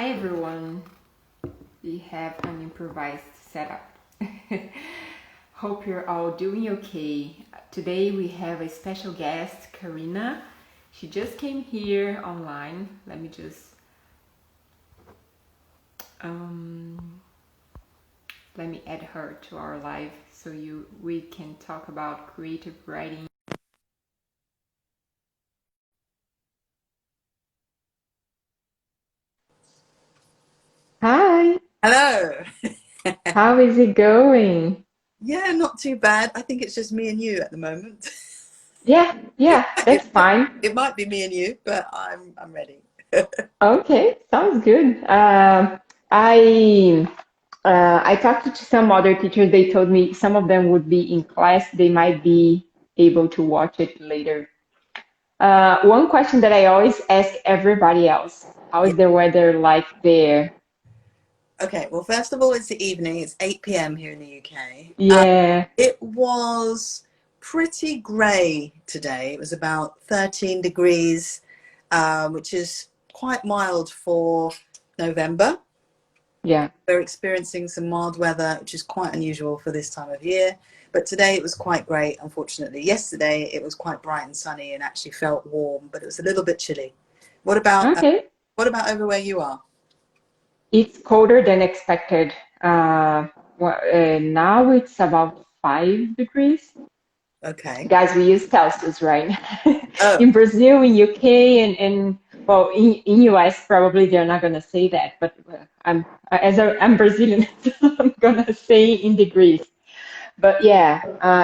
Hi everyone, we have an improvised setup. Hope you're all doing okay. Today we have a special guest, Karina. She just came here online. Let me just let me add her to our live so we can talk about creative writing. Hi, Hello. how is it going? Yeah, not too bad. I think it's just me and you at the moment. Yeah, that's It fine. it might be me and you, but I'm ready. Okay, sounds good. I talked to some other teachers. They told me some of them would be in class. They might be able to watch it later. One question that I always ask everybody else, how Yeah. is the weather like there? Okay. Well, first of all, it's the evening. It's 8 p.m. here in the UK. Yeah, It was pretty grey today. It was about 13 degrees, which is quite mild for November. yeah. We're experiencing some mild weather, which is quite unusual for this time of year. But today it was quite great, unfortunately. Yesterday it was quite bright and sunny and actually felt warm, but it was a little bit chilly. What about uh, Okay. what about over where you are? It's colder than expected. Now it's about 5 degrees. Okay. Guys, we use Celsius, right? Oh, In Brazil, in UK, and well, in US, probably they're not gonna say that, but I'm Brazilian, so I'm gonna say in degrees. But yeah,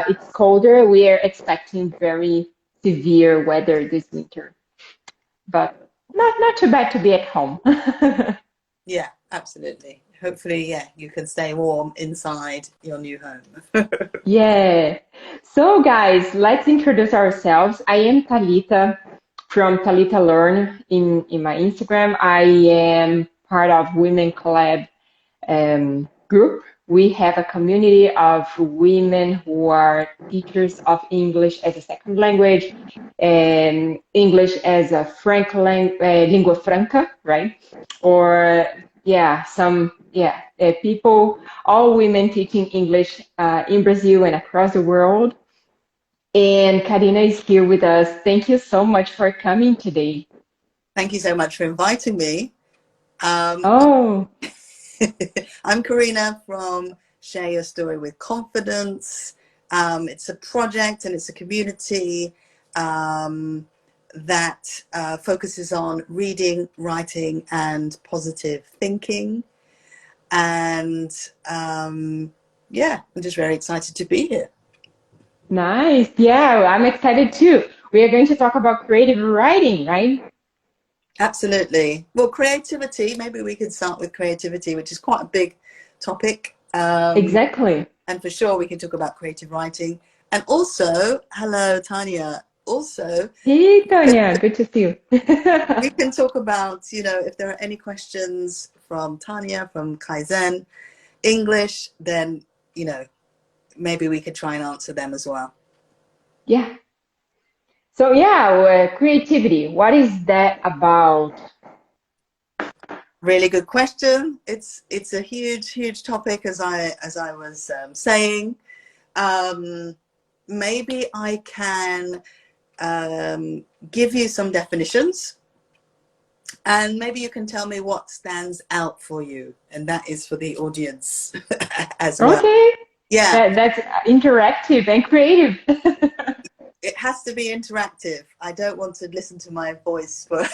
it's colder. We are expecting very severe weather this winter, but not too bad to be at home. yeah, absolutely. Hopefully, yeah, you can stay warm inside your new home. Yeah. So, guys, let's introduce ourselves. I am Talita from Talita Learn in my Instagram. I am part of Women.Colab group. We have a community of women who are teachers of English as a second language and English as a lingua franca, right? Or people, all women teaching English in Brazil and across the world. And Karina is here with us. Thank you so much for coming today. Thank you so much for inviting me. Um, Oh, I'm Karina from Share Your Story with Confidence. It's a project and it's a community that focuses on reading, writing, and positive thinking. And yeah, I'm just very excited to be here. nice. Yeah, I'm excited too. We are going to talk about creative writing, right? Absolutely. Well, creativity, maybe we could start with creativity, which is quite a big topic. Exactly. And for sure, we can talk about creative writing. And also, hello, Tanya. Also, Hey, Tonya, good to see you. we can talk about, if there are any questions from Tanya, from Kaizen English, then, you know, maybe we could try and answer them as well. Yeah. So yeah, creativity. What is that about? Really good question. It's a huge topic, as I was saying. Um, Maybe I can give you some definitions, and maybe you can tell me what stands out for you, and that is for the audience as well. Okay, Yeah, that's interactive and creative. it has to be interactive. I don't want to listen to my voice for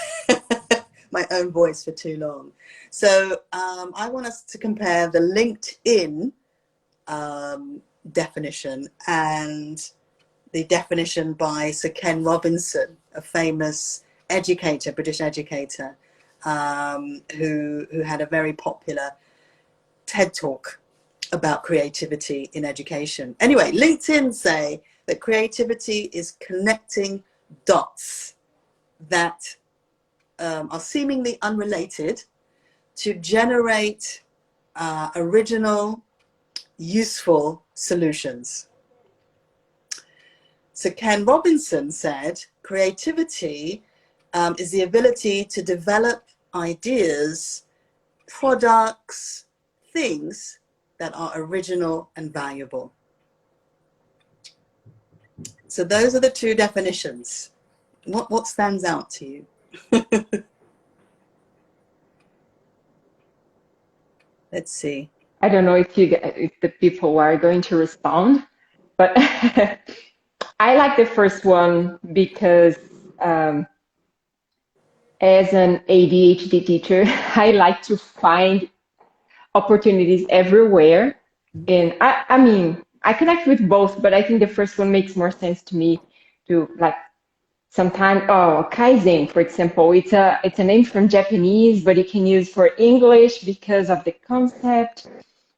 my own voice for too long. So I want us to compare the LinkedIn definition and the definition by Sir Ken Robinson, a famous educator, British educator, who had a very popular TED talk about creativity in education. Anyway, LinkedIn say that creativity is connecting dots that are seemingly unrelated to generate original, useful solutions. So Ken Robinson said, creativity is the ability to develop ideas products, things that are original and valuable. So those are the two definitions. What stands out to you? Let's see. I don't know if the people are going to respond, but I like the first one because as an ADHD teacher, I like to find opportunities everywhere. And I mean, I connect with both, but I think the first one makes more sense to me to like sometimes, oh, Kaizen, for example, it's a name from Japanese, but you can use for English because of the concept.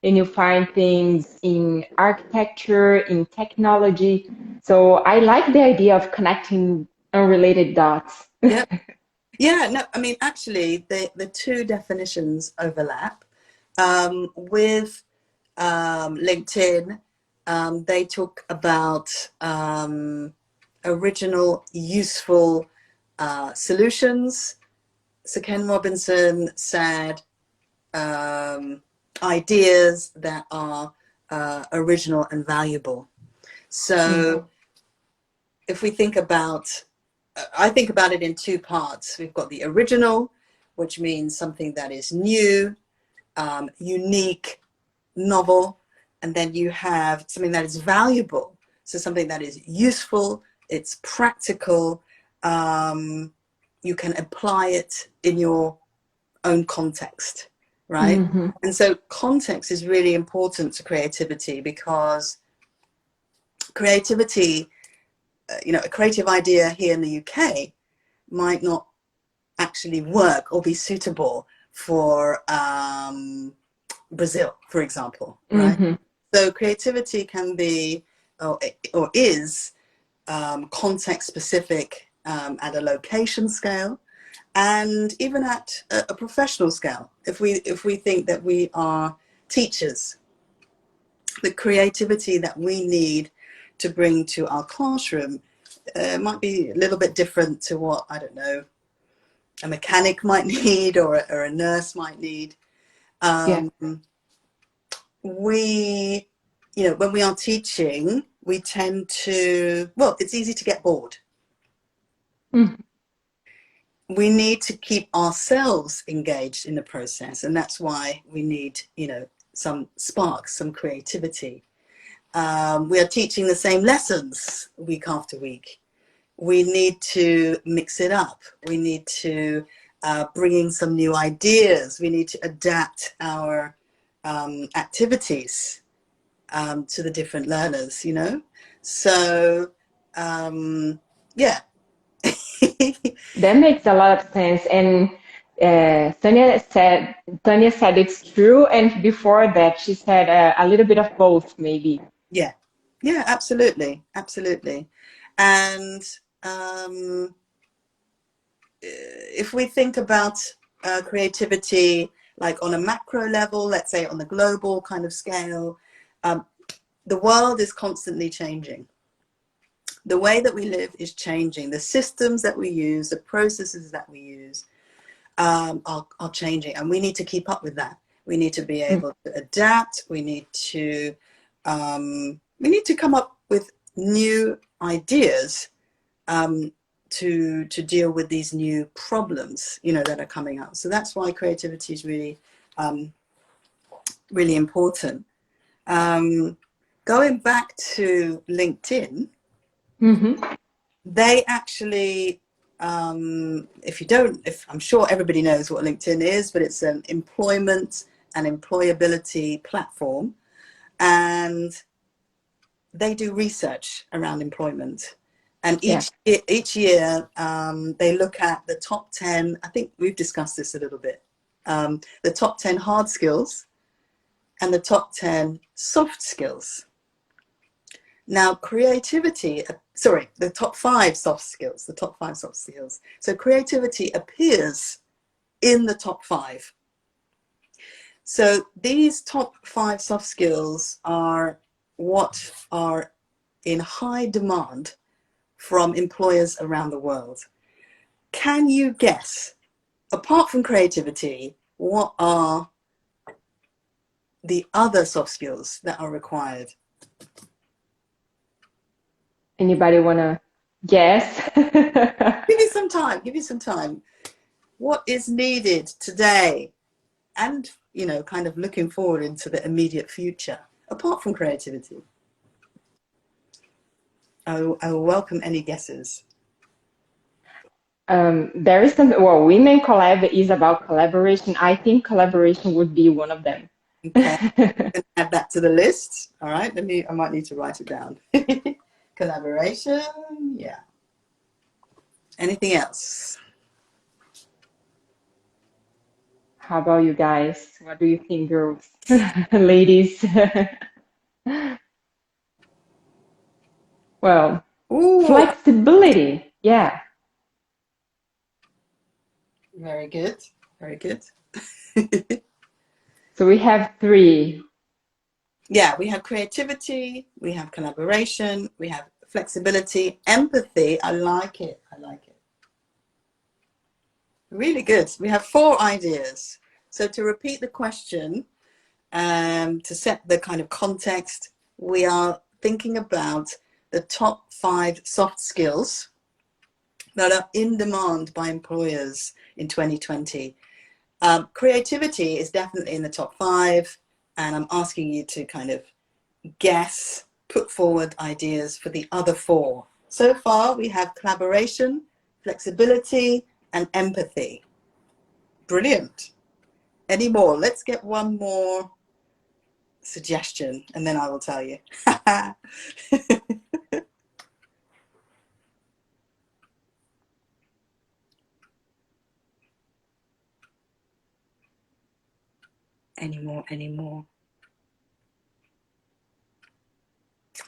And you find things in architecture, in technology. So I like the idea of connecting unrelated dots. Yeah. Yeah, no, I mean, actually, the two definitions overlap. With LinkedIn, they talk about original, useful solutions. So Ken Robinson said ideas that are original and valuable. So if we think about, I think about it in two parts. We've got the original, which means something that is new, unique, novel, and then you have something that is valuable. So something that is useful, it's practical, you can apply it in your own context, right? Mm-hmm. And so context is really important to creativity, because creativity, a creative idea here in the UK might not actually work or be suitable for Brazil, for example, right? Mm-hmm. So creativity can be, or is, context specific at a location scale, and even at a professional scale. If we think that we are teachers, the creativity that we need to bring to our classroom might be a little bit different to what, I don't know, a mechanic might need, or a nurse might need. Yeah. We, when we are teaching, we tend to, well, it's easy to get bored. Mm-hmm. We need to keep ourselves engaged in the process, and that's why we need, some sparks, some creativity. We are teaching the same lessons week after week. We need to mix it up. We need to bring in some new ideas. We need to adapt our activities to the different learners, So, yeah. That makes a lot of sense. And Tanya said it's true. And before that, she said a little bit of both, maybe. Yeah, yeah, absolutely, absolutely. And if we think about creativity, like on a macro level, let's say on the global kind of scale, the world is constantly changing. The way that we live is changing. The systems that we use, the processes that we use are changing, and we need to keep up with that. We need to be able to adapt. We need to come up with new ideas to deal with these new problems, that are coming up. So that's why creativity is really, really important. Going back to LinkedIn, they actually, if I'm sure everybody knows what LinkedIn is, but it's an employment and employability platform, and they do research around employment. And each year, they look at the top 10, I think we've discussed this a little bit, the top 10 hard skills and the top 10 soft skills. Now, the top 5 soft skills, So creativity appears in the top 5. So these top 5 soft skills are what are in high demand from employers around the world. Can you guess, apart from creativity, what are the other soft skills that are required? Anybody want to guess? Give you some time. Give you some time. What is needed today? And, you know, kind of looking forward into the immediate future, apart from creativity. I will welcome any guesses. There is some, well, Women.Colab is about collaboration. I think collaboration would be one of them. Okay, add that to the list. All right, I might need to write it down. Collaboration, yeah. Anything else? How about you guys? What do you think, girls? Ladies? Well, Ooh, flexibility. Yeah. very good, very good. So we have three. Yeah, we have creativity, we have collaboration, we have flexibility, empathy. I like it. I like it. Really good. We have 4 ideas. So to repeat the question, to set the kind of context, we are thinking about the top 5 soft skills that are in demand by employers in 2020. Creativity is definitely in the top 5, and I'm asking you to kind of guess, put forward ideas for the other 4. So far, we have collaboration, flexibility, and empathy. Brilliant. Any more? Let's get one more suggestion, and then I will tell you. Any more? Any more?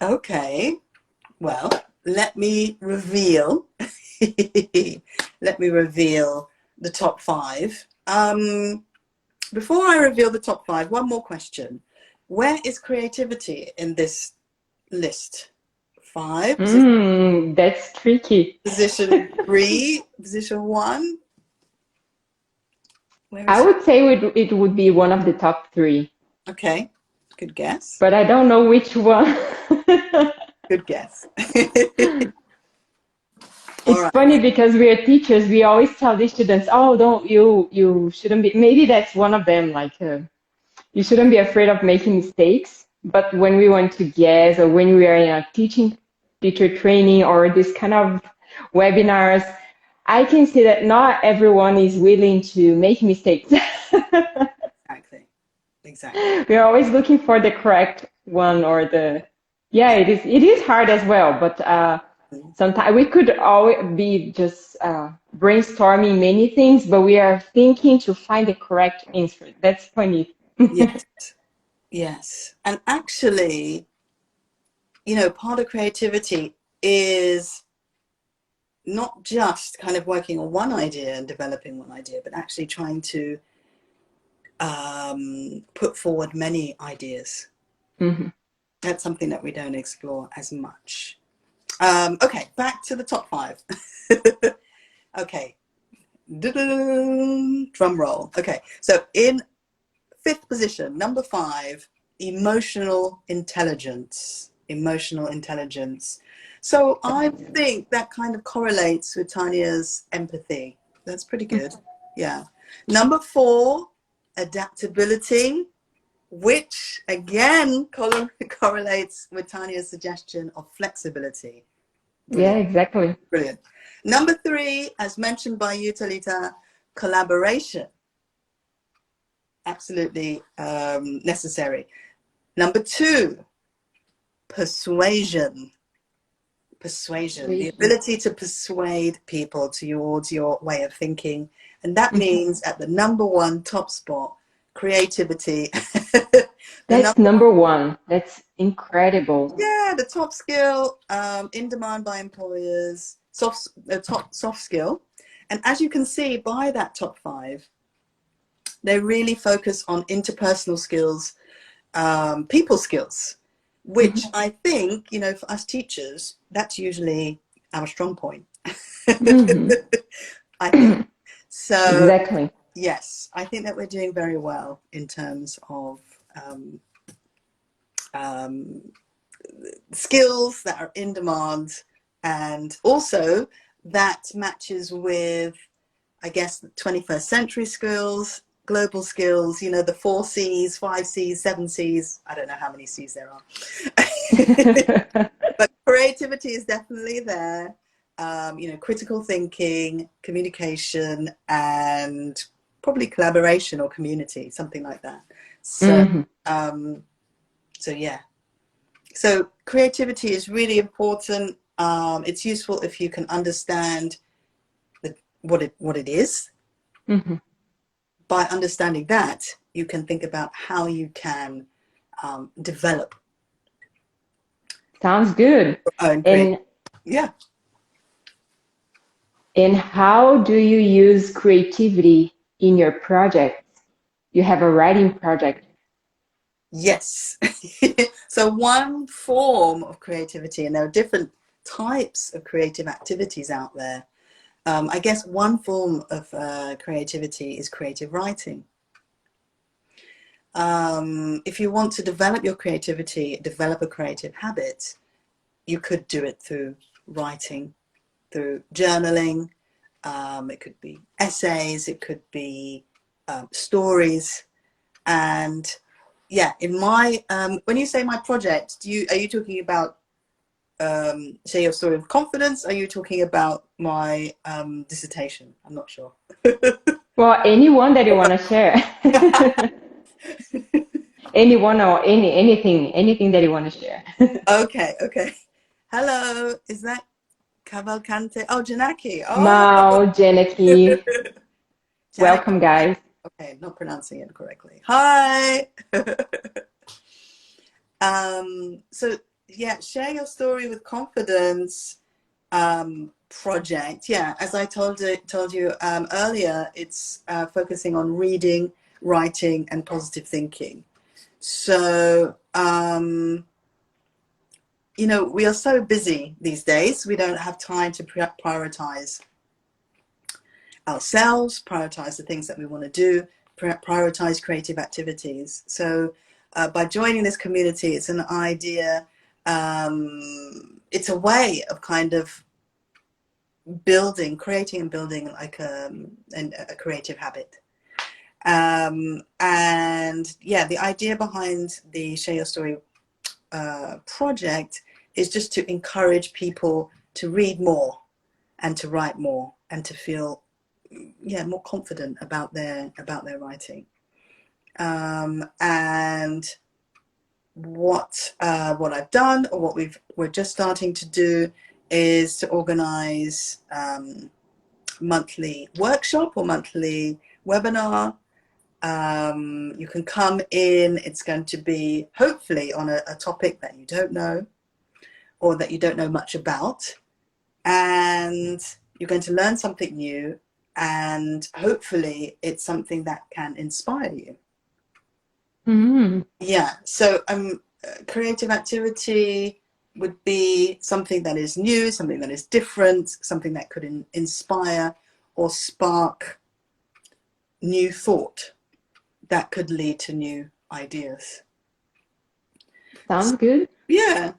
Okay. Well, let me reveal. Let me reveal the top 5. Before I reveal the top 5, one more question. Where is creativity in this list? 5, That's tricky. position 3, position 1. Where I is it? would say it would be one of the top three, Okay, good guess. but I don't know which one. Good guess. All It's right. funny because we are teachers. We always tell the students, "Oh, don't you shouldn't be." Maybe that's one of them. Like you shouldn't be afraid of making mistakes. But when we want to guess, or when we are in a teacher training, or this kind of webinars, I can see that not everyone is willing to make mistakes. Exactly. Exactly. We're always looking for the correct one or yeah, it is hard as well, but sometimes we could always be just brainstorming many things, but we are thinking to find the correct answer. That's funny. Yes. Yes. And actually, you know, part of creativity is not just kind of working on one idea and developing one idea, but actually trying to put forward many ideas. Mhm. That's something that we don't explore as much. Okay, back to the top 5. Okay, drum roll. Okay, so in 5th position, number 5, emotional intelligence. Emotional intelligence. So I think that kind of correlates with Tanya's empathy. That's pretty good. Yeah. Number 4, adaptability, which again correlates with Tanya's suggestion of flexibility. Yeah, Brilliant. exactly. Brilliant. Number 3, as mentioned by you, Talita, collaboration. Absolutely necessary. Number 2, persuasion. Persuasion, the Persuasion. ability to persuade people towards your way of thinking. And that Mhm. means at the number 1 top spot, creativity. The That's number, number one. That's incredible. yeah, the top skill in demand by employers, top soft skill. And as you can see by that top 5, they really focus on interpersonal skills, people skills, which Mhm. I think, you know, for us teachers, that's usually our strong point. Mhm. I think. So, Exactly. yes, I think that we're doing very well in terms of um, um, skills that are in demand, and also that matches with, I guess, the 21st century skills, global skills, you know, the 4 C's, 5 C's, 7 C's. I don't know how many C's there are. But creativity is definitely there. You know, critical thinking, communication, and probably collaboration or community, something like that. So, so yeah. So creativity is really important. It's useful if you can understand what it is. By understanding that, you can think about how you can develop. Sounds good. Your own And yeah. and how do you use creativity in your project? You have a writing project. Yes. So one form of creativity, and there are different types of creative activities out there. I guess one form of creativity is creative writing. If you want to develop your creativity, develop a creative habit, you could do it through writing, through journaling. It could be essays, it could be stories. And yeah, in my when you say my project, are you talking about share your story with confidence? Are you talking about my dissertation? I'm not sure. Well, anyone that you want to share. Anyone or anything that you want to share. Okay, okay. Hello, is that Cavalcante? Oh, Janaki. Oh, Mao, Janaki, welcome, Janaki. guys. Okay, not pronouncing it correctly. Hi. So yeah, share your story with confidence. Project. Yeah, as I told you earlier, it's focusing on reading, writing, and positive thinking. So you know, we are so busy these days. We don't have time to prioritize ourselves, prioritize the things that we want to do, prioritize creative activities. So by joining this community, it's an idea, it's a way of kind of creating and building like a creative habit. And yeah, the idea behind the Share Your Story project is just to encourage people to read more and to write more and to feel more confident about their writing. And what I've done, or what we're just starting to do, is to organize monthly workshop or monthly webinar. You can come in. It's going to be hopefully on a topic that you don't know or that you don't know much about, and you're going to learn something new, and hopefully it's something that can inspire you. Yeah, so creative activity would be something that is new, something that is different, something that could inspire or spark new thought that could lead to new ideas. Sounds good. Yeah.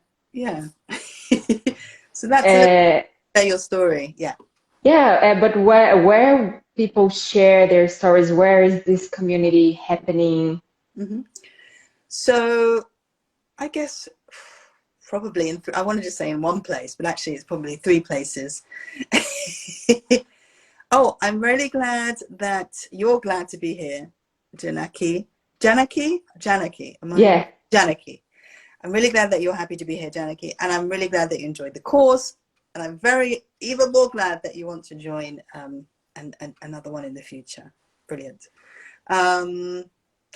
So that's a little bit your story. Yeah. Yeah, but where people share their stories, where is this community happening? So I guess probably I wanted to say in one place, but actually it's probably 3 places. Oh, I'm really glad that you're glad to be here, Janaki. Janaki? Yeah. Janaki. I'm really glad that you're happy to be here, Janaki, and I'm really glad that you enjoyed the course, and I'm even more glad that you want to join another one in the future. Brilliant.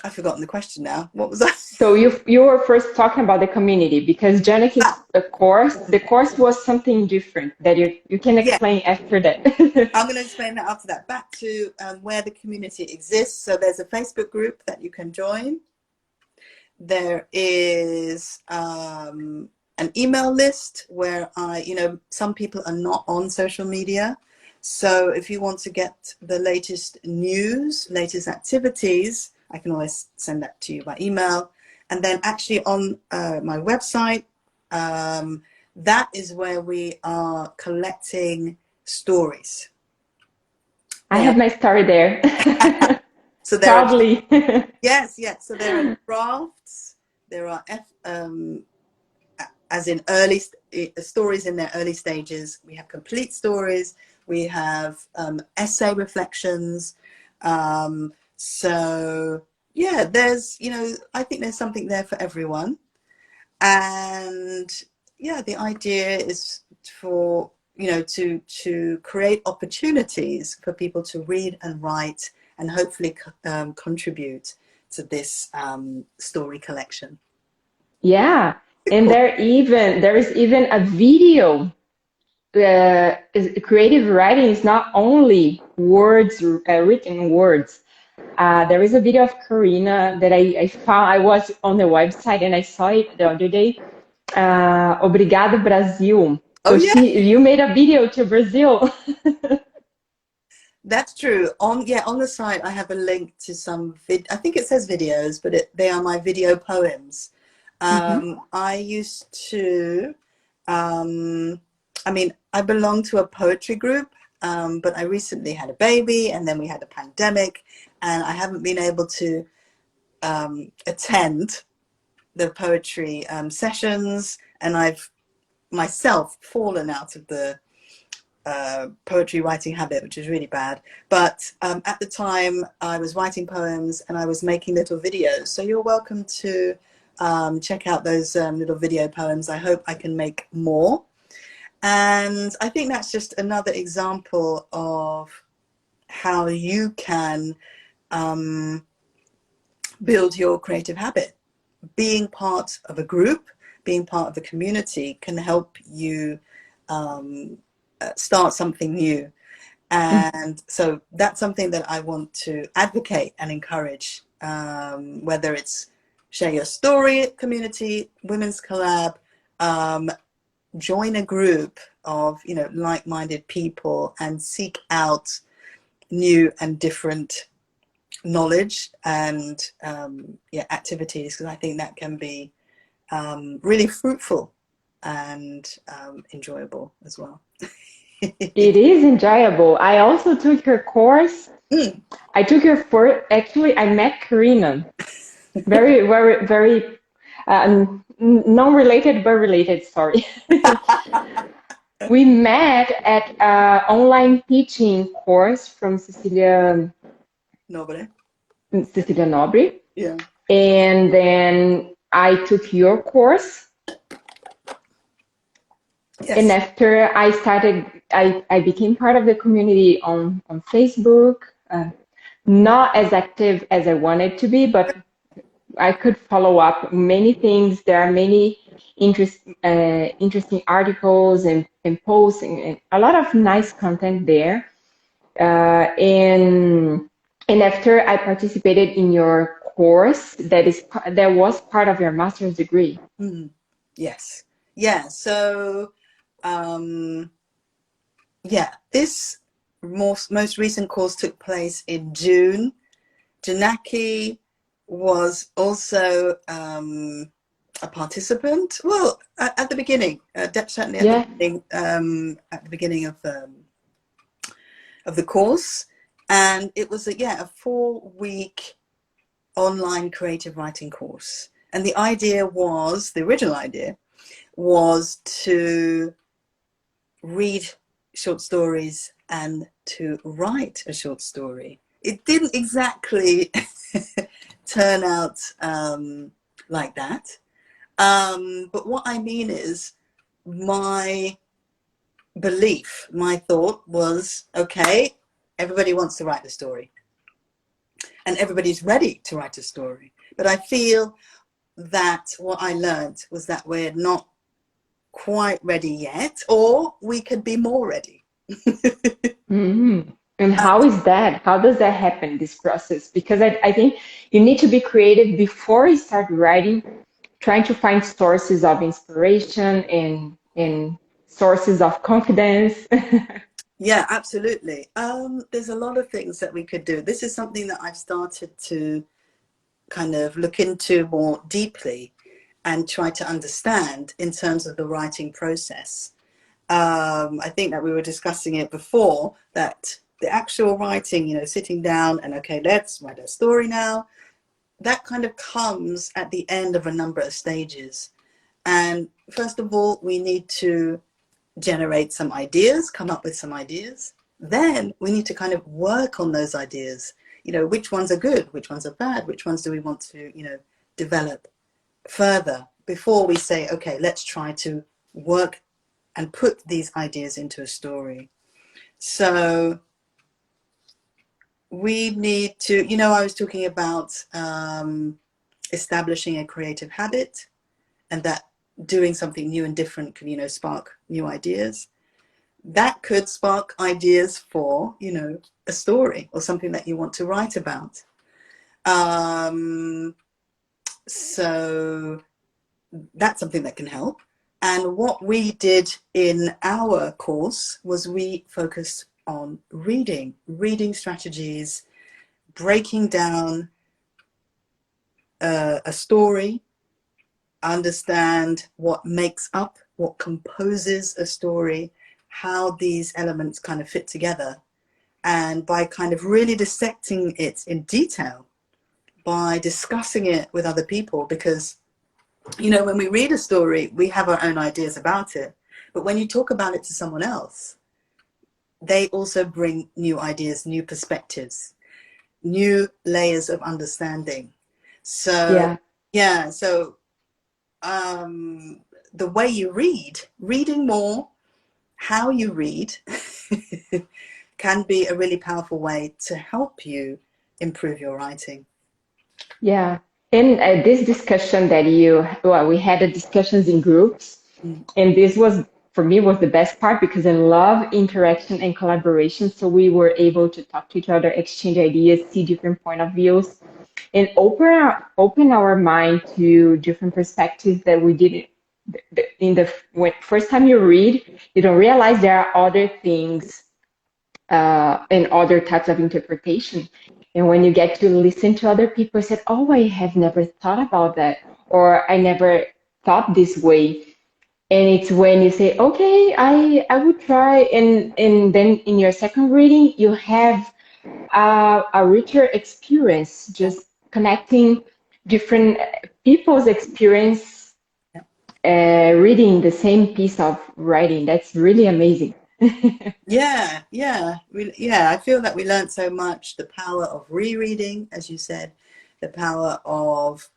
I've forgotten the question now. What was that? So you were first talking about the community, because Janiki's the course was something different that you can explain after that. I'm going to explain that after that. Back to where the community exists. So there's a Facebook group that you can join. There is an email list where some people are not on social media. So if you want to get the latest news, latest activities, I can always send that to you by email. And then actually on my website, that is where we are collecting stories. I They are, have my story there. so there are, Proudly. yes, yes. So there are drafts, there are as in early stories in their early stages. We have complete stories. We have essay reflections. So yeah, there's, I think there's something there for everyone. And yeah, the idea is for, to create opportunities for people to read and write and hopefully contribute to this story collection. Yeah. And Cool. there is even a video. Creative writing is not only words, written words. There is a video of Karina that I found. I was on the website and I saw it the other day. Obrigado, Brasil. Oh So yeah, you made a video to Brazil. that's true. On the site I have a link to some I think it says videos, but they are my video poems. Mhm. I used to, I mean, I belong to a poetry group, but I recently had a baby and then we had a pandemic, and I haven't been able to attend the poetry sessions, and I've myself fallen out of the poetry writing habit, which is really bad. But at the time, I was writing poems and I was making little videos. So you're welcome to check out those little video poems. I hope I can make more. And I think that's just another example of how you can build your creative habit. Being part of a group, being part of a community can help you start something new. And so that's something that I want to advocate and encourage, whether it's share your story community, Women's Collab, join a group of, like-minded people and seek out new and different knowledge and activities, because I think that can be really fruitful and enjoyable as well. It is enjoyable. I also took her course. Mm. I took her for actually. I met Karina. Very, very, very non-related but related. Sorry. We met at an online teaching course from Nobody. Cecilia Nobre, Yeah. and then I took your course. And Yes. after I started, I became part of the community on Facebook. Not as active as I wanted to be, but I could follow up many things. There are many interesting articles and posts and a lot of nice content there. And after I participated in your course, that was part of your master's degree. Mm. Yes. Yeah. So, um, yeah, this most recent course took place in June. Janaki was also a participant. Well, at the beginning, certainly Yeah. at the beginning of the course, and it was a 4-week online creative writing course. And the original idea was to read short stories and to write a short story. It didn't exactly turn out like that. But what I mean is, my my thought was, okay, everybody wants to write a story and everybody's ready to write a story. But I feel that what I learned was that we're not quite ready yet, or we could be more ready. Hmm. And how is that? How does that happen, this process? Because I think you need to be creative before you start writing, trying to find sources of inspiration and sources of confidence. Yeah, absolutely. There's a lot of things that we could do. This is something that I've started to kind of look into more deeply and try to understand in terms of the writing process. I think that we were discussing it before, that the actual writing, you know, sitting down and, okay, let's write a story now, that kind of comes at the end of a number of stages. And first of all, we need to generate some ideas, come up with some ideas. Then we need to kind of work on those ideas. You know, which ones are good, which ones are bad, which ones do we want to, you know, develop further before we say, okay, let's try to work and put these ideas into a story. So we need to, you know, I was talking about establishing a creative habit, and that doing something new and different can, you know, spark new ideas. That could spark ideas for, you know, a story or something that you want to write about. So that's something that can help. And what we did in our course was we focused on reading strategies, breaking down a story, understand what makes up, what composes a story, how these elements kind of fit together. And by kind of really dissecting it in detail, by discussing it with other people, because, you know, when we read a story, we have our own ideas about it. But when you talk about it to someone else, they also bring new ideas, new perspectives, new layers of understanding. So, Yeah. yeah, so the way you read, reading more, how you read can be a really powerful way to help you improve your writing. Yeah. And this discussion that well, we had the discussions in groups, Mm. and this was, for me, was the best part because I love interaction and collaboration. So we were able to talk to each other, exchange ideas, see different point of views, and open our mind to different perspectives that we didn't. In the when, first time you read, you don't realize there are other things and other types of interpretation. And when you get to listen to other people, said, "Oh, I have never thought about that," or "I never thought this way." And it's when you say, "Okay, I would try," and then in your second reading, you have a richer experience, Yeah, just connecting different people's experience, yeah. reading the same piece of writing. That's really amazing. Yeah, I feel that we learned so much. The power of rereading, as you said, the power of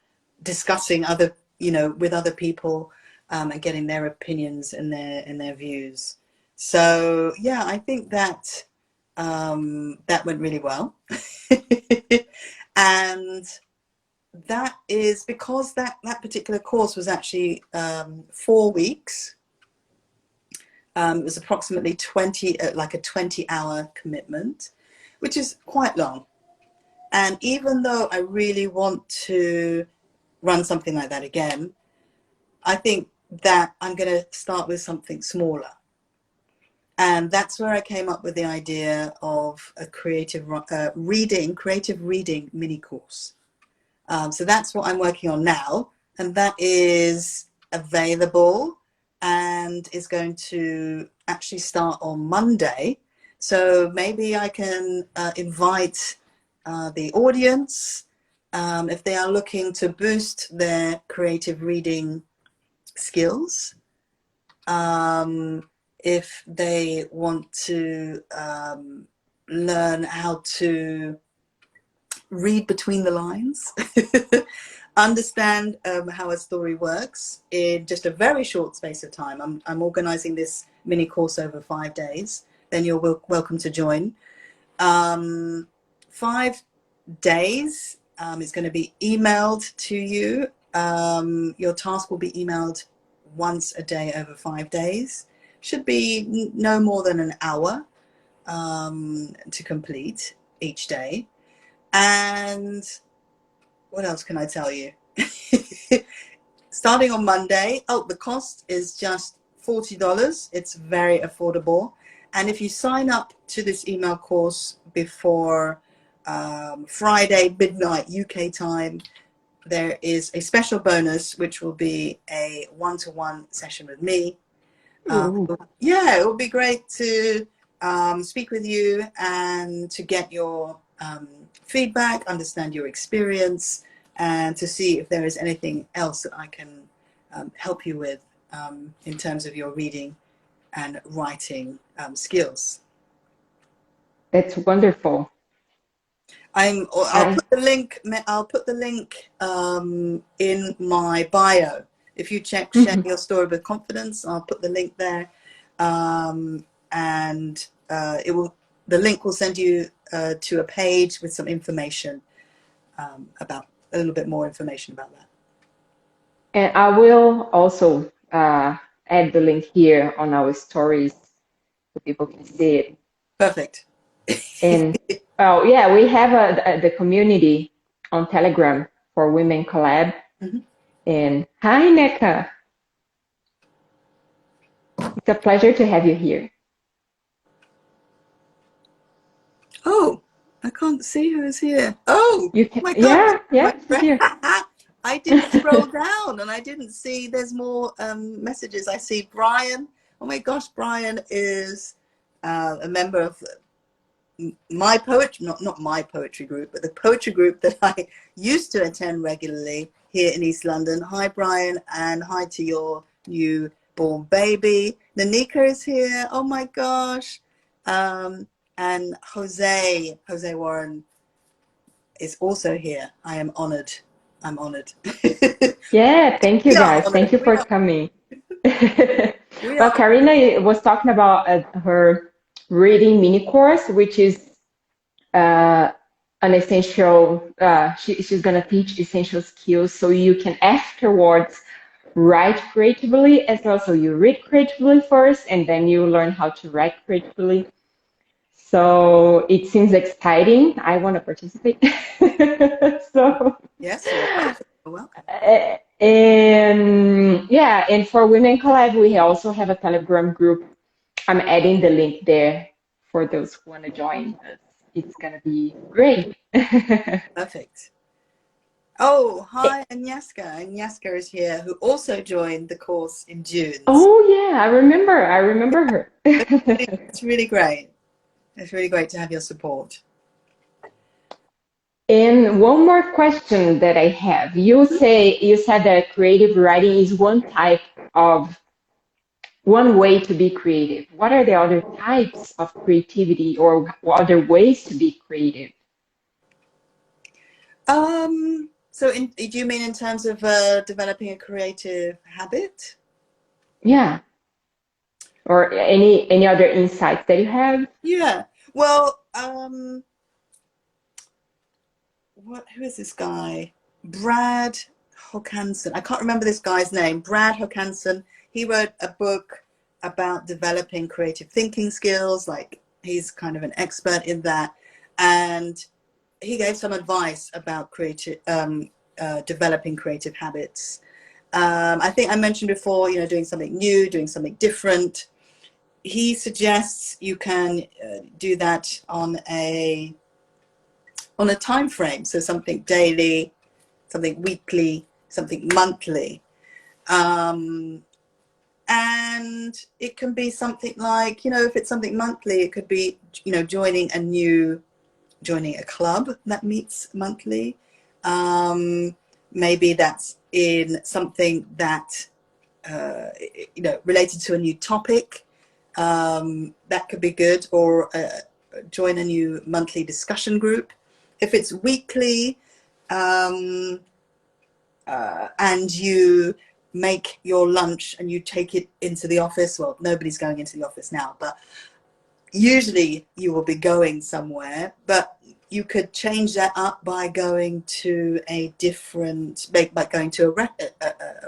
discussing other, you know, with other people, and getting their opinions and their views. So yeah, I think that that went really well, and that is because that particular course was actually 4 weeks. It was approximately 20, like a 20-hour commitment, which is quite long. And even though I really want to run something like that again, I think that I'm going to start with something smaller. And that's where I came up with the idea of a creative reading mini course. So that's what I'm working on now, and that is available and is going to actually start on Monday. So maybe I can invite the audience if they are looking to boost their creative reading skills. If they want to learn how to read between the lines, understand how a story works in just a very short space of time. I'm organizing this mini course over 5 days. Then you're welcome to join. 5 days. It's going to be emailed to you. Your task will be emailed once a day over 5 days. Should be no more than an hour to complete each day. And what else can I tell you? Starting on Monday, the cost is just $40. It's very affordable. And if you sign up to this email course before Friday midnight UK time, there is a special bonus, which will be a one-to-one session with me. Yeah, it would be great to speak with you and to get your feedback, understand your experience, and to see if there is anything else that I can help you with in terms of your reading and writing skills. That's wonderful. I'll put the link. I'll put the link in my bio. If you check "Share Your Story with Confidence," I'll put the link there, and it will. The link will send you to a page with some information about a little bit more information about that. And I will also add the link here on our stories so people can see it. Perfect. And oh yeah, we have the community on Telegram for Women.Colab. And hi, Neka. It's a pleasure to have you here. Oh, I can't see who's here. Oh, You can, my God. yeah, she's here. I didn't scroll down and I didn't see there's more messages. I see Brian. Oh my gosh, Brian is a member of my poetry, not my poetry group, but the poetry group that I used to attend regularly here in East London. Hi, Brian, and hi to your newborn baby. Nanika is here. Oh my gosh. And Jose Warren is also here. I am honored. I'm honored. Yeah, thank you We are guys. Thank honored. you for coming. We Well, are. Karina was talking about her reading mini course, which is uh, an essential, she's going to teach essential skills so you can afterwards write creatively as well. So you read creatively first and then you learn how to write creatively. So it seems exciting. I want to participate. So, Yes, you're welcome. You're welcome. and yeah, and for Women.Colab, we also have a Telegram group. I'm adding the link there for those who want to join us. It's gonna be great. Perfect. Oh, hi, Agnieszka. Agnieszka is here, who also joined the course in June. Oh yeah, I remember. I remember her. It's really great. It's really great to have your support. And one more question that I have. You said that creative writing is one way to be creative. What are the other types of creativity or other ways to be creative? So do you mean in terms of developing a creative habit? Yeah. Or any other insights that you have? Yeah. Well, who is this guy? Brad Hokanson. I can't remember this guy's name. Brad Hokanson. He wrote a book about developing creative thinking skills. Like he's kind of an expert in that, and he gave some advice about developing creative habits. I think I mentioned before, doing something new, doing something different. He suggests you can do that on a time frame, so something daily, something weekly, something monthly. And it can be something like, if it's something monthly, it could be, joining a club that meets monthly. Maybe that's in something that, related to a new topic. That could be good, or join a new monthly discussion group. If it's weekly, and you make your lunch and you take it into the office, well, nobody's going into the office now, but usually you will be going somewhere, but you could change that up by going to a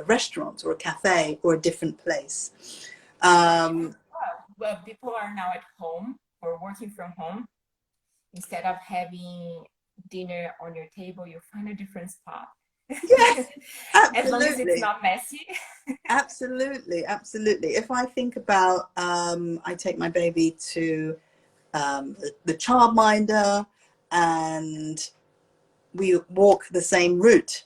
restaurant or a cafe or a different place. Well, people are now at home or working from home. Instead of having dinner on your table, you find a different spot. Yes, As long as it's absolutely. not messy. Absolutely, absolutely. If I think about, I take my baby to the childminder, and we walk the same route.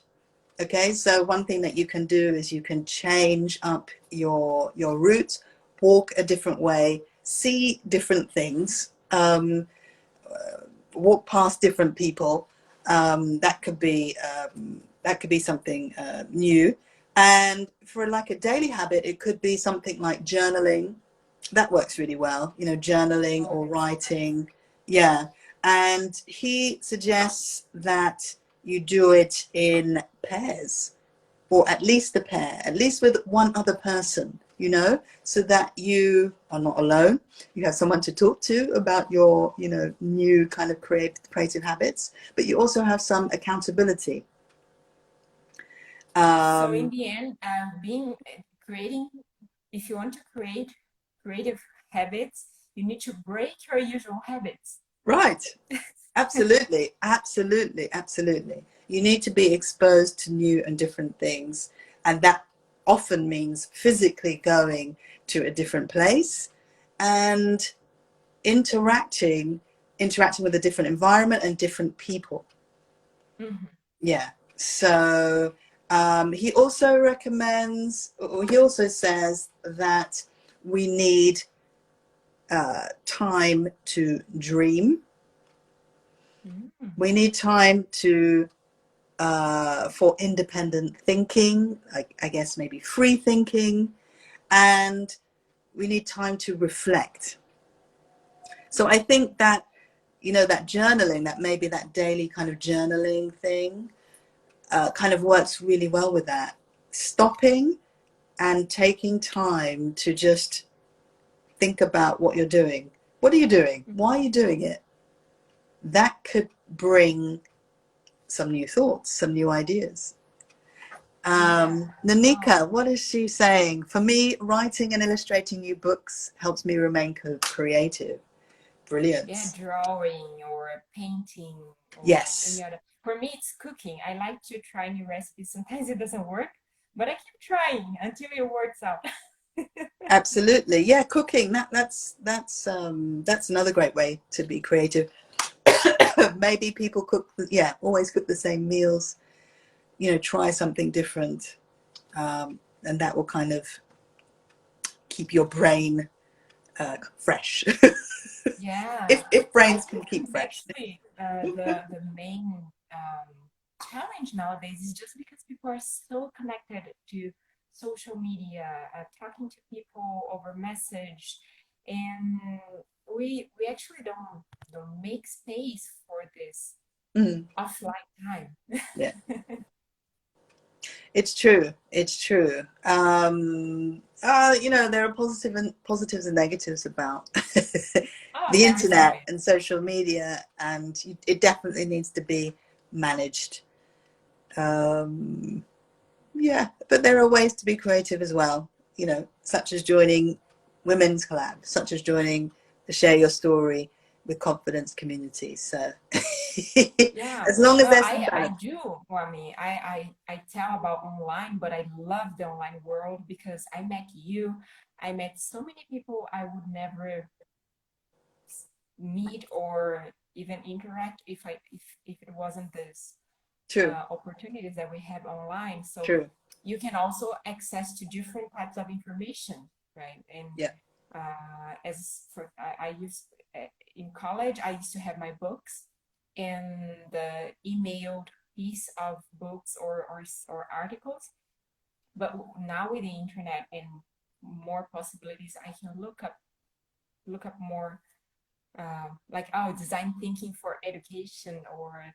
Okay, so one thing that you can do is you can change up your route, walk a different way, see different things, walk past different people. That could be something new. And for like a daily habit, it could be something like journaling. That works really well, you know, journaling Oh, or that's so nice. writing. Yeah. And he suggests that you do it in pairs, or at least a pair, at least with one other person, you know, so that you are not alone. You have someone to talk to about your, you know, new kind of creative habits, but you also have some accountability. So in Um, the end, being creating, if you want to create creative habits, you need to break your usual habits. right. Absolutely. Absolutely. Absolutely. You need to be exposed to new and different things. And that often means physically going to a different place and interacting with a different environment and different people. Mhm. Yeah. So he also recommends, or he also says that we need time to dream. Mm. We need time to for independent thinking, I guess maybe free thinking, and we need time to reflect. So I think that, you know, that journaling, that maybe that daily kind of journaling thing, kind of works really well with that. Stopping and taking time to just think about what you're doing. What are you doing? Why are you doing it? That could bring some new thoughts, some new ideas. Yeah. Oh, Nanika, what is she saying? For me, writing and illustrating new books helps me remain creative. yeah, Brilliant. drawing or painting or any Yes, other. For me, it's cooking. I like to try new recipes. Sometimes it doesn't work, but I keep trying until it works out. absolutely. Yeah, cooking. That's another great way to be creative. Maybe people cook, yeah, always cook the same meals. You know, try something different, and that will kind of keep your brain fresh. Yeah, If I brains can think keep fresh. actually the main challenge nowadays is just because people are so connected to social media, talking to people over message, and we actually don't make space for this Mm, offline time. yeah. It's true. It's true. You know, there are positives and negatives about Oh, the everything internet always. and social media, and it definitely needs to be managed. Um, yeah, but there are ways to be creative as well. You know, such as joining Women's Collab, such as joining the Share Your Story with Confidence community. So, Yeah, as long as well, there's some I balance. do. Well, I mean, I tell about online, but I love the online world because I met you. I met so many people I would never meet or even interact if it wasn't this True. opportunities that we have online. So True. you can also access to different types of information, right? And Yeah. as for I used in college, I used to have my books and the emailed piece of books or articles. But now with the internet and more possibilities, I can look up more like oh design thinking for education or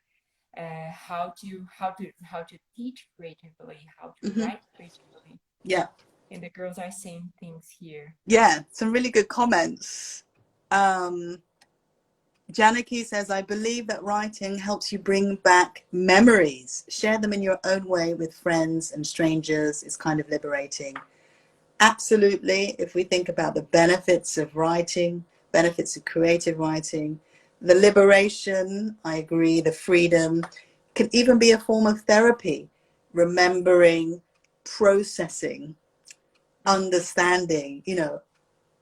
how to teach creatively, how to Hmm. write creatively. Yeah. And the girls are saying things here. Yeah, some really good comments. Um, Janaki says, I believe that writing helps you bring back memories. Share them in your own way with friends and strangers. It's kind of liberating. Absolutely. If we think about the benefits of writing, benefits of creative writing, the liberation, I agree, the freedom can even be a form of therapy, remembering, processing, Mm-hmm. understanding, you know,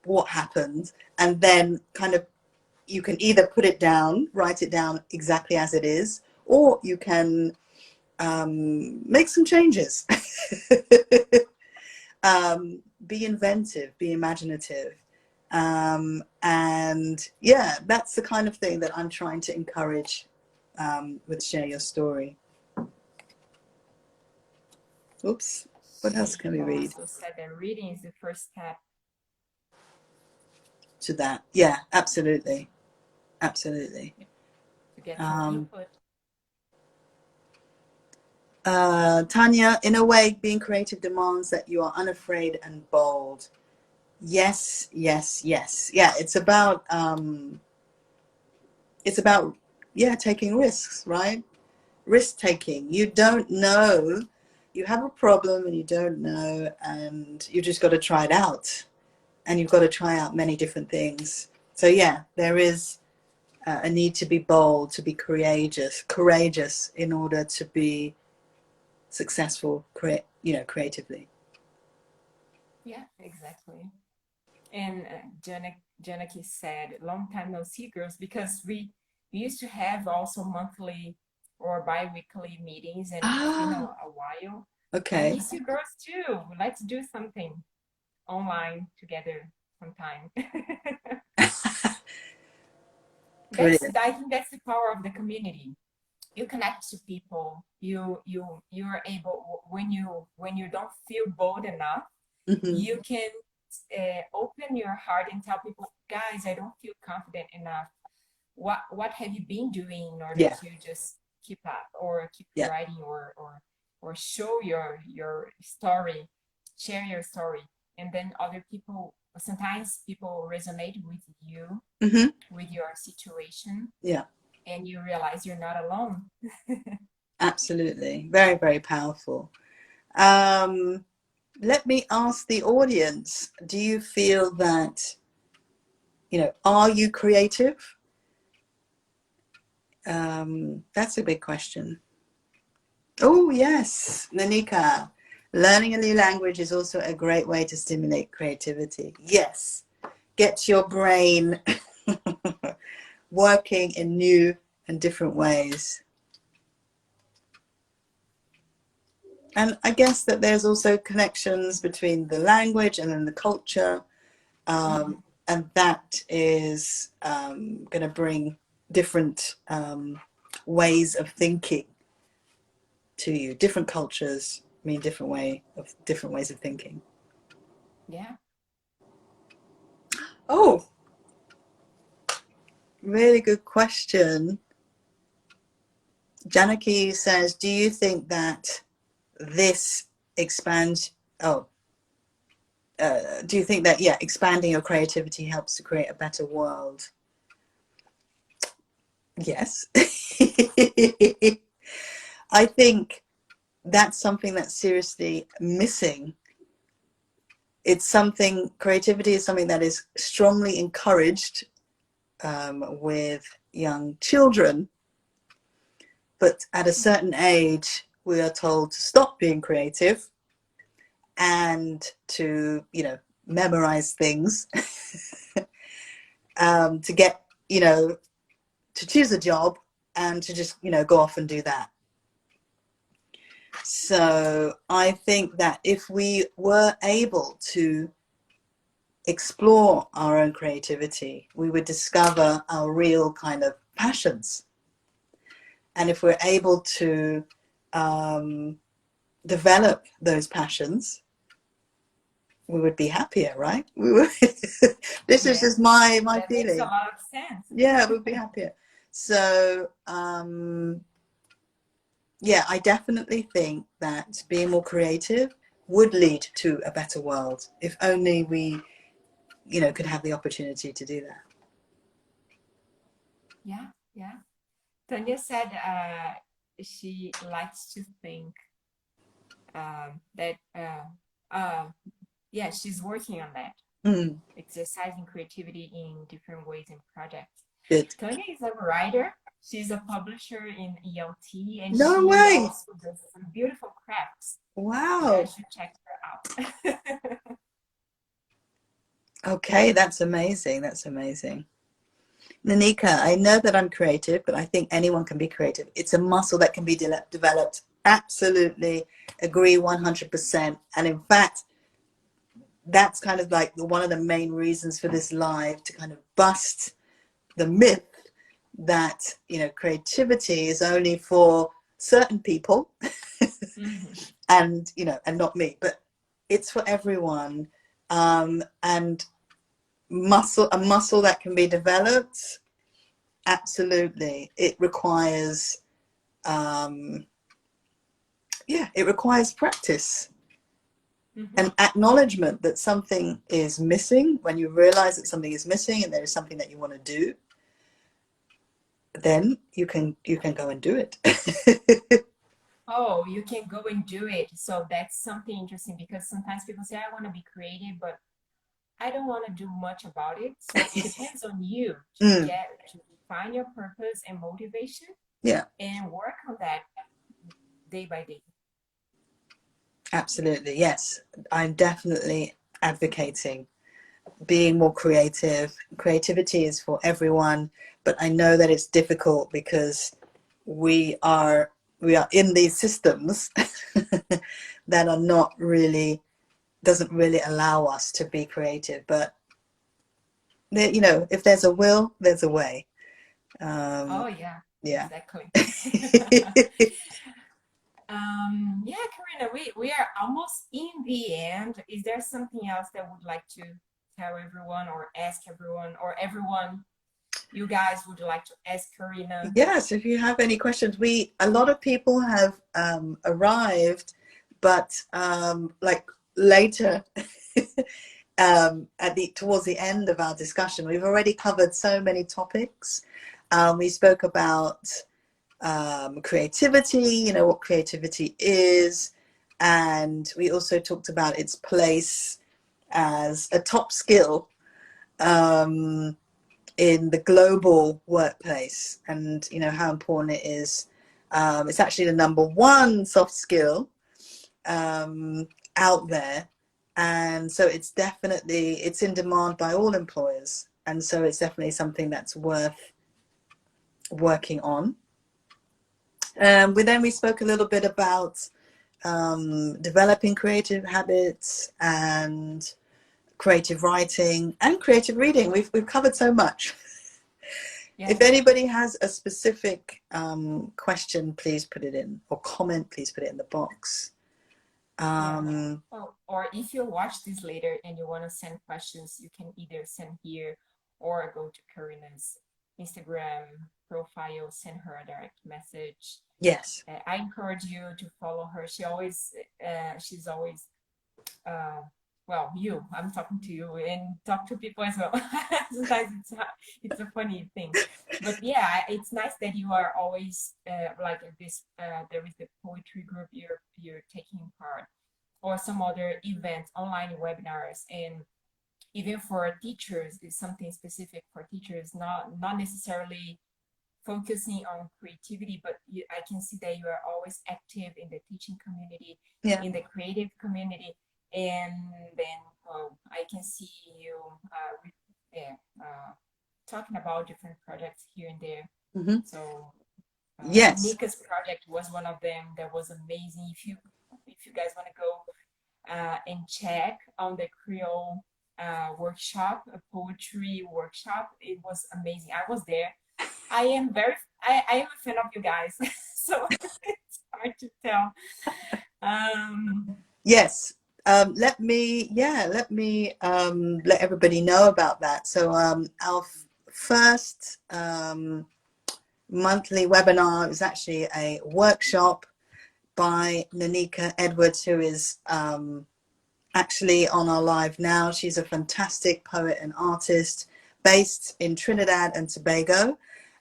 what happened, and then kind of you can either put it down, write it down exactly as it is, or you can make some changes. Be inventive, be imaginative. And yeah, that's the kind of thing that I'm trying to encourage with Share Your Story. Oops, what else can we read? Also said that reading is the first step To that. Yeah, absolutely. Absolutely. to get some input. Tanya, in a way, being creative demands that you are unafraid and bold. Yes, yes, yes. Yeah, it's about yeah, taking risks, right? Risk taking. You don't know, you have a problem and you don't know, and you just got to try it out, and you've got to try out many different things. So yeah, there is a need to be bold, to be courageous in order to be successful, creatively. Yeah, exactly. And Janaki said, long time no see, girls, because we used to have also monthly or bi-weekly meetings, and it's been a while. I Okay. miss you girls too. Let's do something online together sometime. Brilliant. I think that's the power of the community. You connect to people. You're able, when you don't feel bold enough, Mm-hmm. you can open your heart and tell people, guys, I don't feel confident enough. What have you been doing in order Yeah. to just keep up or keep Yeah. writing or show your story, share your story, and then other people, sometimes people resonate with you, Mm-hmm. with your situation, Yeah. and you realize you're not alone. Absolutely. Very, very powerful. Let me ask the audience, do you feel that, are you creative? That's a big question. Oh, yes, Nanika. Learning a new language is also a great way to stimulate creativity. Yes, get your brain working in new and different ways. And I guess that there's also connections between the language and then the culture. And that is going to bring different ways of thinking to you. Different cultures mean different ways of thinking. Yeah. Oh, really good question. Janaki says, do you think that this expands, do you think that, expanding your creativity helps to create a better world? Yes. I think that's something that's seriously missing. Creativity is something that is strongly encouraged with young children. But at a certain age, we are told to stop being creative and to, memorize things, to get, to choose a job and to just, go off and do that. So I think that if we were able to explore our own creativity, we would discover our real kind of passions. And if we're able to develop those passions, we would be happier, right? This is just my that feeling. makes a lot of sense. Yeah, we'd be happier. So yeah, I definitely think that being more creative would lead to a better world if only we, could have the opportunity to do that. Yeah, yeah. Tanya said she likes to think that yeah, she's working on that. Exercising creativity in different ways and projects. Good. Tanya is a writer. She's a publisher in ELT, and No she way. also does some beautiful crafts. Wow. You guys should check her out. Okay, that's amazing. That's amazing. Nanika, I know that I'm creative, but I think anyone can be creative. It's a muscle that can be developed Absolutely agree 100%. And in fact, that's kind of like one of the main reasons for this live, to kind of bust the myth that, you know, creativity is only for certain people and, you know, and not me, but it's for everyone. And a muscle that can be developed, absolutely. It requires, it requires practice and acknowledgement that something is missing. When you realize that something is missing and there is something that you want to do, then you can go and do it. Oh, you can go and do it. So that's something interesting, because sometimes people say, I want to be creative, but I don't want to do much about it. So it depends on you to find your purpose and motivation Yeah, and work on that day by day. absolutely. Yes, I'm definitely advocating being more creative. Creativity is for everyone, but I know that it's difficult because we are in these systems that are not really, doesn't really allow us to be creative. But there, you know, if there's a will, there's a way. Oh, yeah, Yeah. exactly. Yeah, Karina, we are almost in the end. Is there something else that would like to tell everyone or ask everyone, or everyone you guys would like to ask Karina? Yes, if you have any questions, a lot of people have arrived, but like later towards the end of our discussion, we've already covered so many topics. We spoke about creativity, you know, what creativity is, and we also talked about its place as a top skill in the global workplace, and you know how important it is. It's actually the #1 soft skill out there, and so it's in demand by all employers, and so it's definitely something that's worth working on. We spoke a little bit about developing creative habits and creative writing and creative reading. We've covered so much. Yeah. If anybody has a specific question, please put it in, or comment, please put it in the box. Or if you watch this later and you want to send questions, you can either send here or go to Karina's Instagram profile, send her a direct message. Yes. I encourage you to follow her. She's always I'm talking to you and talk to people as well. Sometimes it's a funny thing, but yeah, it's nice that you are always like this. There is the poetry group you're taking part, or some other events, online webinars, and even for teachers, is something specific for teachers, not necessarily focusing on creativity, but I can see that you are always active in the teaching community, in the creative community, and then I can see you talking about different projects here and there. Mm-hmm. So yes, Nika's project was one of them. That was amazing. If you guys want to go and check on the Creole workshop, a poetry workshop, it was amazing. I was there. I am a fan of you guys, so it's hard to tell. Yes. Let me let everybody know about that. So our first monthly webinar is actually a workshop by Nanika Edwards, who is actually on our live now. She's a fantastic poet and artist based in Trinidad and Tobago.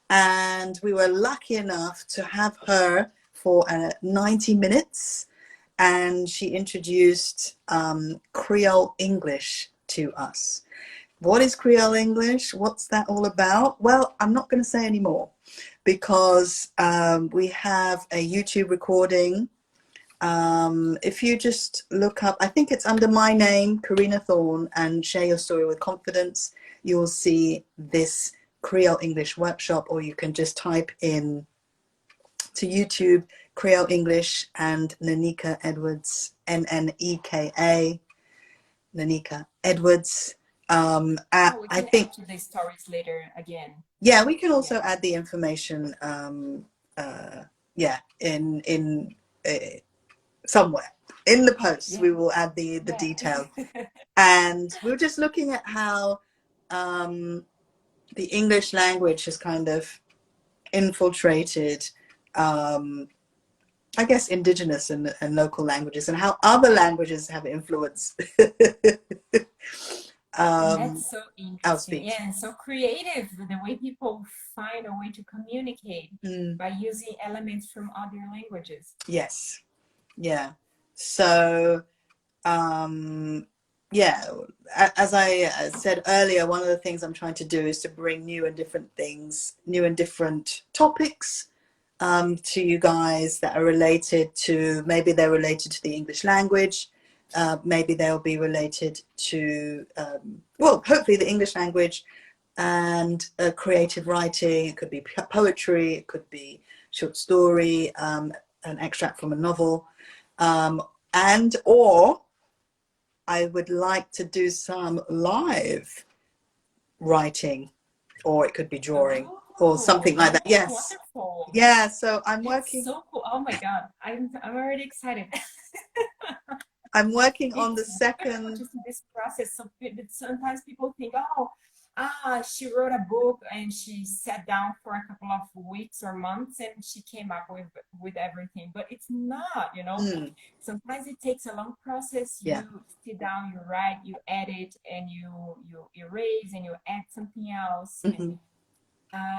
And we were lucky enough to have her for 90 minutes. And she introduced Creole English to us. What is Creole English? What's that all about? Well, I'm not going to say any more because we have a YouTube recording. If you just look up, I think it's under my name, Karina Thorne, and share your story with confidence, you'll see this Creole English workshop, or you can just type in to YouTube, Creole English, and Nanika Edwards, Nneka, Nanika Edwards. Oh, we I can add think, to the stories later again. yeah, we can also Yeah. add the information, yeah, in somewhere in the posts. We Yeah. will add the Yeah. details. And we were just looking at how the English language has kind of infiltrated, I guess, indigenous and local languages, and how other languages have influenced And um, that's so our interesting. speech. Yeah, and so creative, the way people find a way to communicate by using elements from other languages. Yes. Yeah. So, yeah, as I said earlier, one of the things I'm trying to do is to bring new and different things, new and different topics to you guys that are related to, maybe they're related to the English language, maybe they'll be related to, well, hopefully the English language and creative writing. It could be poetry, it could be short story, an extract from a novel, and or I would like to do some live writing, or it could be drawing or Oh, something like that that. would be Yes. wonderful. Yeah, so That's so cool. Oh my God. I'm already excited. I'm working on It's the wonderful second. to see this process. So sometimes people think, oh, she wrote a book and she sat down for a couple of weeks or months and she came up with everything. But it's not, you know. Sometimes it takes a long process. Yeah. You sit down, you write, you edit, and you erase and you add something else. And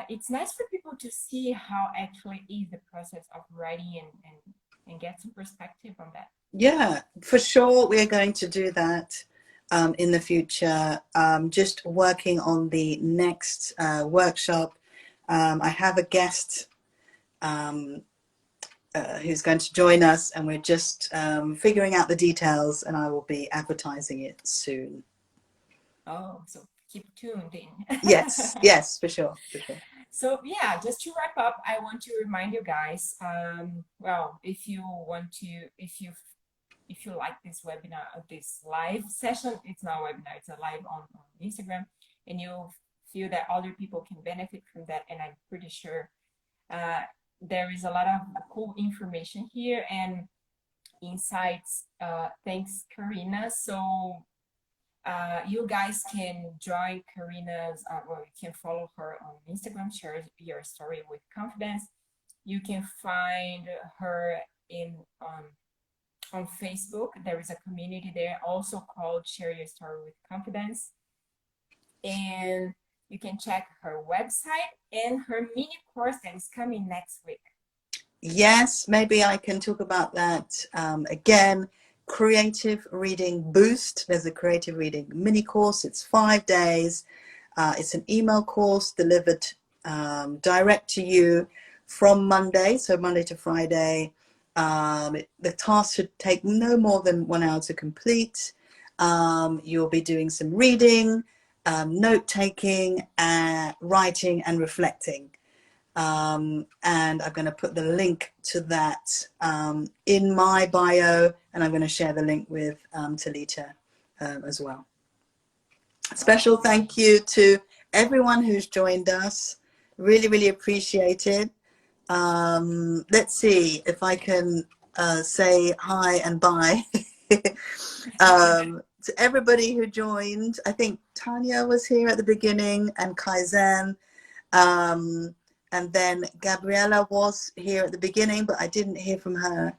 it's nice for people to see how actually is the process of writing and get some perspective on that. Yeah, for sure. We're going to do that in the future. Just working on the next workshop. I have a guest who's going to join us, and we're just figuring out the details, and I will be advertising it soon. Oh, so keep tuned in. Yes, yes, for sure, for sure. So yeah, just to wrap up, I want to remind you guys, well, if you want to, if you like this webinar, this live session, it's not a webinar, it's a live on Instagram, and you feel that other people can benefit from that, and I'm pretty sure there is a lot of cool information here and insights. Thanks, Karina. So you guys can join Karina's, well, you can follow her on Instagram, share your story with confidence. You can find her in on Facebook. There is a community there also called Share Your Story with Confidence. And you can check her website and her mini course that is coming next week. Yes, maybe I can talk about that again. Creative Reading Boost. There's a Creative Reading mini course. It's 5 days. It's an email course delivered direct to you from Monday, so Monday to Friday. The task should take no more than 1 hour to complete. You'll be doing some reading, note-taking, writing and reflecting. And I'm going to put the link to that in my bio, and I'm going to share the link with Talita as well. Special thank you to everyone who's joined us. Really, really appreciate it. Let's see if I can say hi and bye to everybody who joined. I think Tanya was here at the beginning, and Kaizen. And then Gabriella was here at the beginning, but I didn't hear from her.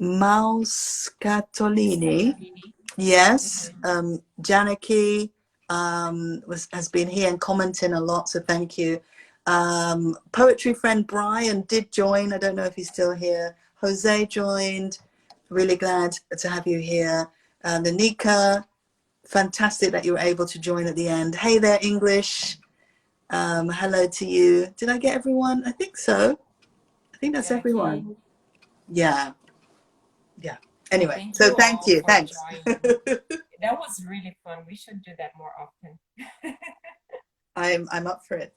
Maus Catolini, yes. Janaki has been here and commenting a lot, so thank you. Poetry friend Brian did join. I don't know if he's still here. Jose joined. Really glad to have you here. Nanika, fantastic that you were able to join at the end. Hey there, English. Hello to you. Did I get everyone? I think so. I think that's everyone. Yeah. Yeah. Anyway, Thank so you thank all you. for Thanks. joining. That was really fun. We should do that more often. I'm up for it.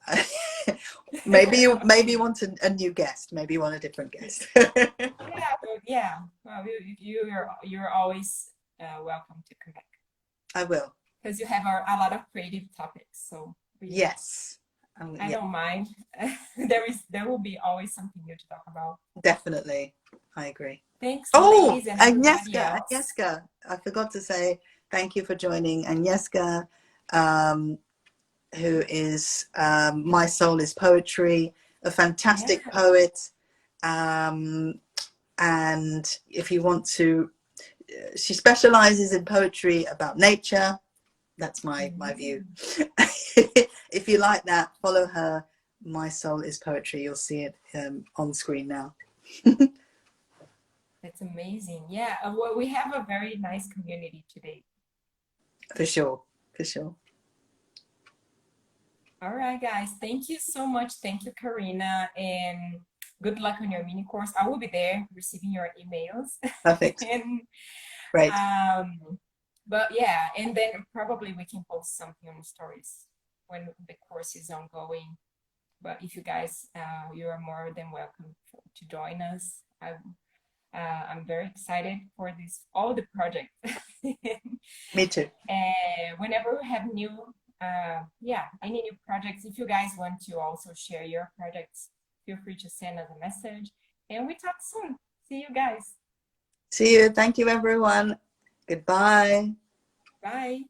Maybe you want a new guest. Maybe you want a different guest. Yeah. Well, you're always welcome to come back I will. because you have a lot of creative topics. So Yes. I Yeah, don't mind. There will be always something new to talk about. definitely. I agree. Thanks, Oh, ladies, and everybody else. Agnieszka, I forgot to say thank you for joining Agnieszka, um, who is My Soul is Poetry, a fantastic Yeah. poet. And if you want to, she specializes in poetry about nature. That's my view. If you like that, follow her. My Soul is Poetry. You'll see it on screen now. That's amazing. Yeah, well, we have a very nice community today. For sure, for sure. All right, guys. Thank you so much. Thank you, Karina, and good luck on your mini course. I will be there receiving your emails. Perfect. And Great. but yeah, and then probably we can post something on the stories when the course is ongoing. But if you guys, you are more than welcome to join us. I'm very excited for this, all the projects. Me too. And whenever we have new, yeah, any new projects, if you guys want to also share your projects, feel free to send us a message. And we talk soon. See you guys. See you. Thank you, everyone. Goodbye. Bye.